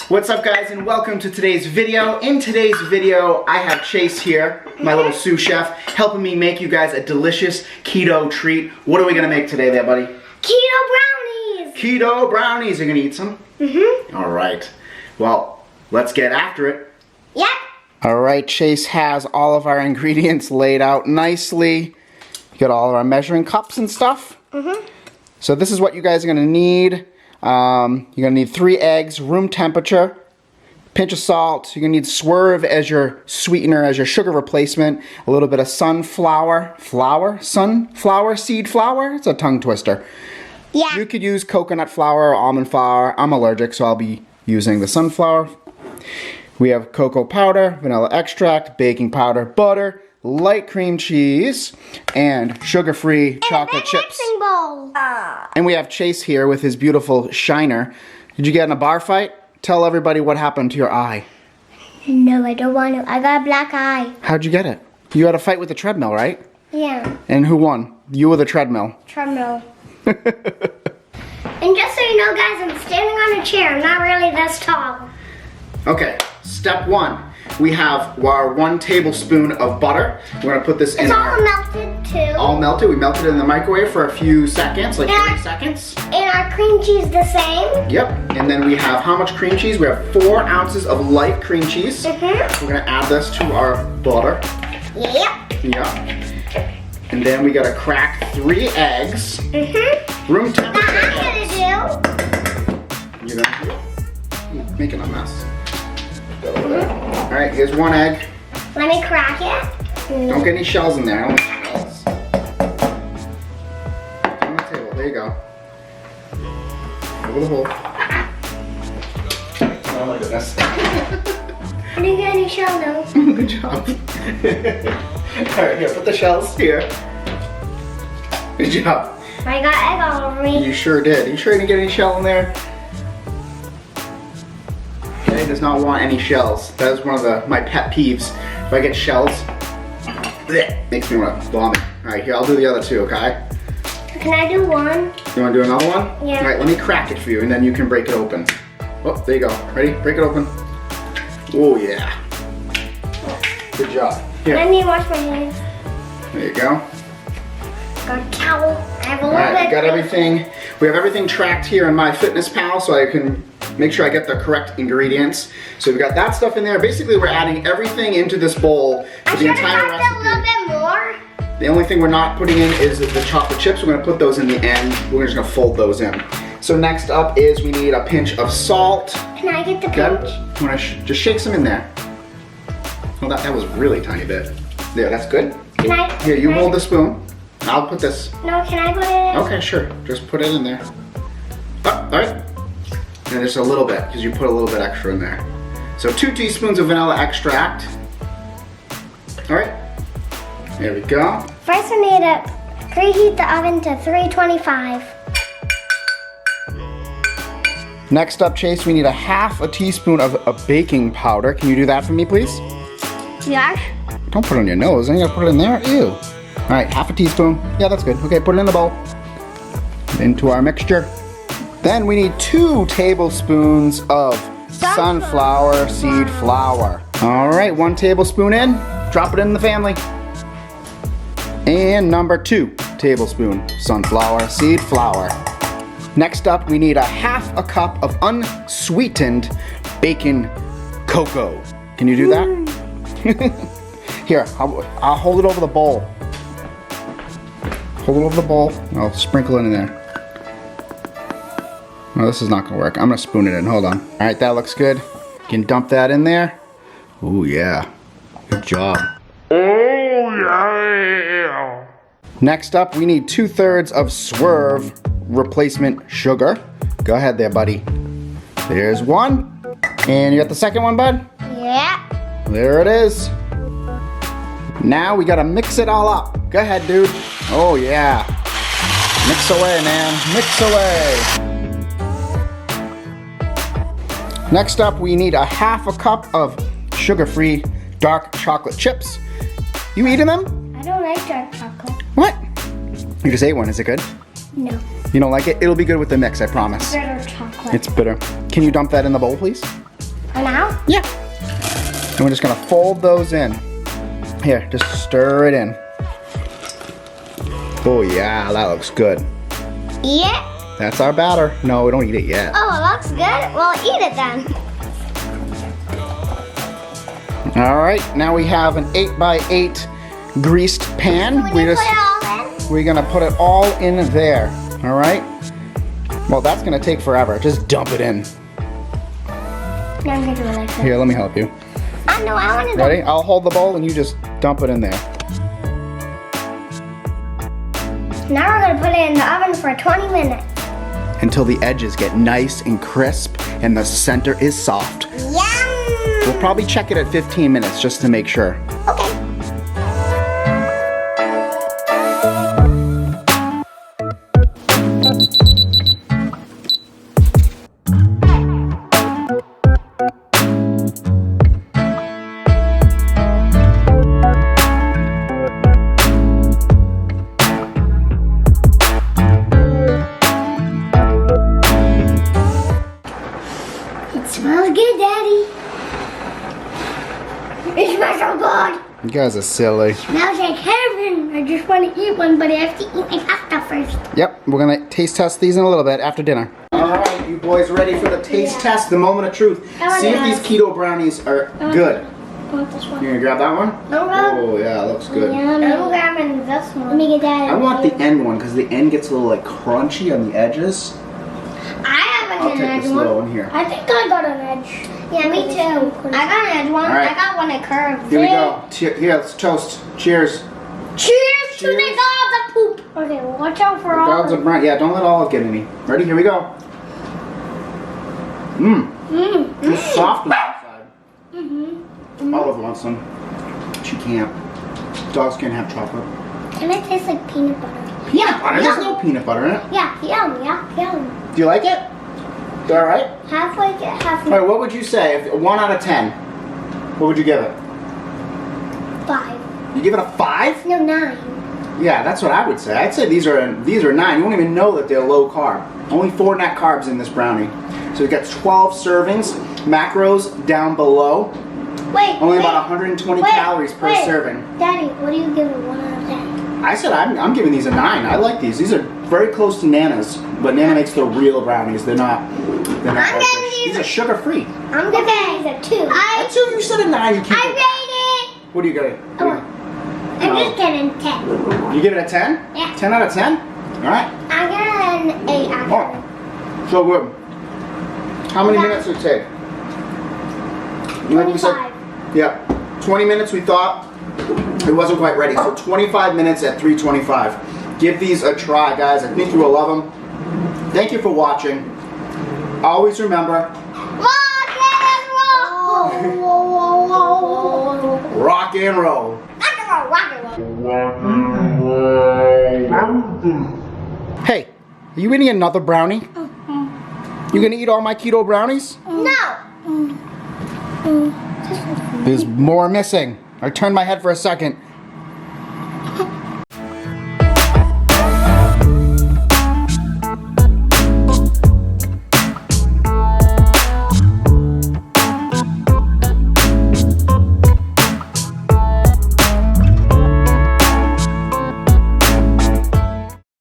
What's up guys, and welcome to today's video. In today's video, I have Chase here, my little sous chef, helping me make you guys a delicious keto treat. What are we gonna make today there, buddy? Keto Brownies! Keto Brownies. You're gonna eat some? Mm-hmm. All right. Well, let's get after it. Yep. All right, Chase has all of our ingredients laid out nicely. You got all of our measuring cups and stuff. Mm-hmm. So this is what you guys are gonna need. You're gonna need 3 eggs, room temperature, pinch of salt. You're gonna need Swerve as your sweetener, as your sugar replacement, a little bit of sunflower seed flour. It's a tongue twister. Yeah. You could use coconut flour or almond flour. I'm allergic, so I'll be using the sunflower. We have cocoa powder, vanilla extract, baking powder, butter, light cream cheese, and sugar-free chocolate chips. Bowl. And we have Chase here with his beautiful shiner. Did you get in a bar fight? Tell everybody what happened to your eye. No, I don't want to. I got a black eye. How'd you get it? You had a fight with the treadmill, right? Yeah. And who won? You or the treadmill? Treadmill. And just so you know, guys, I'm standing on a chair. I'm not really this tall. Okay, step 1. We have our 1 tablespoon of butter. We're gonna put this in. It's all melted too. All melted. We melted it in the microwave for a few seconds, like 30 seconds. And our cream cheese the same. Yep. And then we have how much cream cheese? We have 4 ounces of light cream cheese. Mm-hmm. We're gonna add this to our butter. Yep. Yep. And then we gotta crack 3 eggs. Mm-hmm. Room temperature That's eggs. what You're gonna do? You're making a mess. All right, here's 1 egg. Let me crack it. Don't get any shells in there. I don't want shells. On the table. There you go. Over the hole. Oh my goodness. I didn't get any shell though. Good job. All right, here, put the shells here. Good job. I got egg all over me. You sure did. You sure you didn't get any shell in there? Okay, does not want any shells. That is one of my pet peeves. If I get shells, bleh, makes me want to vomit. All right, here, I'll do the other 2, okay? Can I do 1? You want to do another one? Yeah. All right, let me crack it for you, and then you can break it open. Oh, there you go. Ready? Break it open. Oh, yeah. Good job. Here. Let me wash my hands. There you go. Got a towel. I have a All little right, bit. we got everything. We have everything tracked here in MyFitnessPal, so I can make sure I get the correct ingredients. So we've got that stuff in there. Basically, we're adding everything into this bowl for the entire recipe. A little bit more. The only thing we're not putting in is the chocolate chips. We're gonna put those in the end. We're just gonna fold those in. So next up is we need a pinch of salt. Can I get the Good. pinch? You wanna just shake some in there. Oh, that was really tiny bit. There, that's good. Can I? Here, you can I- hold the spoon. I'll put this. No, can I put it in? Okay, sure. Just put it in there. Oh, all right. And just a little bit, because you put a little bit extra in there. So 2 teaspoons of vanilla extract. All right. There we go. First I need to preheat the oven to 325. Next up, Chase, we need a 1/2 teaspoon of baking powder. Can you do that for me, please? Yes. Don't put it on your nose. Then you gotta put it in there. Ew. All right, 1/2 teaspoon. Yeah, that's good. Okay, put it in the bowl. Into our mixture. Then we need 2 tablespoons of sunflower seed flour. All right, 1 tablespoon in. Drop it in the family. And number 2 tablespoon sunflower seed flour. Next up, we need a 1/2 cup of unsweetened baking cocoa. Can you do that? Here, I'll hold it over the bowl. Hold it over the bowl. I'll sprinkle it in there. No, this is not gonna work. I'm gonna spoon it in. Hold on. All right, that looks good. You can dump that in there. Ooh, yeah. Good job. Oh, yeah. Next up, we need 2/3 of Swerve replacement sugar. Go ahead there, buddy. There's 1. And you got the second one, bud? Yeah. There it is. Now we gotta mix it all up. Go ahead, dude. Oh, yeah. Mix away, man. Mix away. Next up, we need a 1/2 cup of sugar-free dark chocolate chips. You eating them? I don't like dark chocolate. What? You just ate one. Is it good? No. You don't like it? It'll be good with the mix, I promise. Bitter chocolate. It's bitter. Can you dump that in the bowl, please? For now? Yeah. And we're just gonna fold those in. Here, just stir it in. Oh yeah, that looks good. Yeah. That's our batter. No, we don't eat it yet. Oh, it looks good. Well, eat it then. All right, now we have an 8x8 greased pan. Put it all in. We're gonna put it all in there. All right. Well, that's gonna take forever. Just dump it in. No, I'm gonna do it like this. Here, let me help you. I know, I want to Ready? I'll hold the bowl and you just dump it in there. Now we're gonna put it in the oven for 20 minutes. Until the edges get nice and crisp and the center is soft. Yum! We'll probably check it at 15 minutes just to make sure. Okay. It smells good, Daddy. It smells so good. You guys are silly. Smells like heaven. I just want to eat one, but I have to eat my pasta first. Yep, we're gonna taste test these in a little bit after dinner. All right, you boys ready for the taste test, the moment of truth? I want See if this. these keto brownies are good. I want this one. You gonna grab that one? No, no. Oh yeah, it looks good. I'm grabbing this one. Let me get that. I want the end one because the end gets a little like crunchy on the edges. I have I'll an take edge this one. little one here. I think I got an edge. Yeah, me too. I got an edge one. All right. I got one that curves. Here we go. Here, let's toast. Cheers. Cheers to the Cheers. gods of poop. Okay, well, watch out for all. Gods of brown. Yeah, don't let Olive get any. Ready? Here we go. Mmm. It's soft on the outside. Olive wants some. She can't. Dogs can't have chocolate. Can it taste like peanut butter? Peanut butter? There's no peanut butter in it. Yeah, yum, yum. Do you like it? Is that all right? Half like it, half All right, what would you say? If 1 out of 10, what would you give it? 5. You give it a 5? No, 9. Yeah, that's what I would say. I'd say these are 9. You won't even know that they're low carb. Only 4 net carbs in this brownie. So we've got 12 servings. Macros down below. Wait. Only wait, about 120 wait, calories per wait. serving. Daddy, what do you give it 1 out of 10? I said I'm giving these a 9. I like these. These are very close to Nana's, but Nana makes the real brownies. They're not. I'm like giving this. these These are sugar free. I'm giving these a 2. That's who you said a 9. You keep I it. rate it. What do you got? I'm just getting 10. You give it a 10? Yeah. 10 out of 10? All right. I'm getting an 8 out of 10. Oh, so good. How many Okay. minutes did it take? Like we said- 25. Yeah, 20 minutes we thought. It wasn't quite ready, so 25 minutes at 325. Give these a try, guys. I think you will love them. Thank you for watching. Always remember, Rock and roll! rock and roll. Rock and roll, rock and roll. Hey, are you eating another brownie? You gonna eat all my keto brownies? No! There's more missing. I turned my head for a second.